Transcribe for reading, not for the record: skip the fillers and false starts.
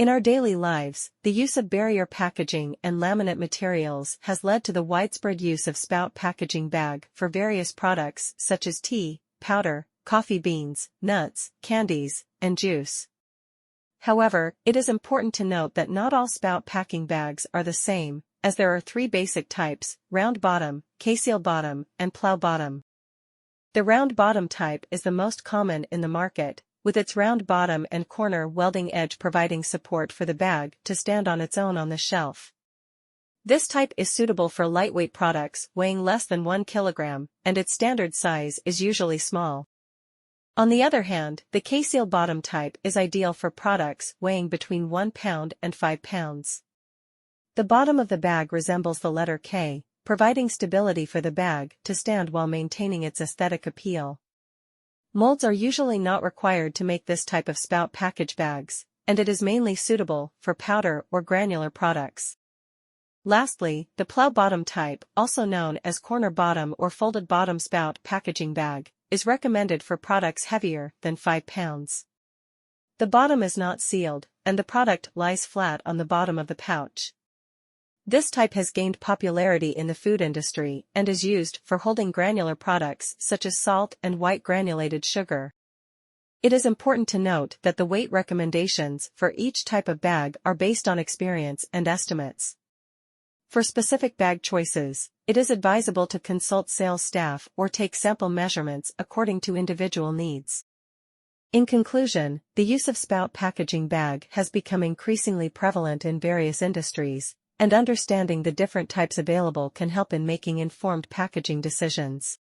In our daily lives, the use of barrier packaging and laminate materials has led to the widespread use of spout packaging bag for various products such as tea, powder, coffee beans, nuts, candies, and juice. However, it is important to note that not all spout packing bags are the same, as there are three basic types: round bottom, K-seal bottom, and plow bottom. The round bottom type is the most common in the market, with its round bottom and corner welding edge providing support for the bag to stand on its own on the shelf. This type is suitable for lightweight products weighing less than 1 kilogram, and its standard size is usually small. On the other hand, the K-seal bottom type is ideal for products weighing between 1 pound and 5 pounds. The bottom of the bag resembles the letter K, providing stability for the bag to stand while maintaining its aesthetic appeal. Molds are usually not required to make this type of spout package bags, and it is mainly suitable for powder or granular products. Lastly, the plow bottom type, also known as corner bottom or folded bottom spout packaging bag, is recommended for products heavier than 5 pounds. The bottom is not sealed, and the product lies flat on the bottom of the pouch. This type has gained popularity in the food industry and is used for holding granular products such as salt and white granulated sugar. It is important to note that the weight recommendations for each type of bag are based on experience and estimates. For specific bag choices, it is advisable to consult sales staff or take sample measurements according to individual needs. In conclusion, the use of spout packaging bag has become increasingly prevalent in various industries, and understanding the different types available can help in making informed packaging decisions.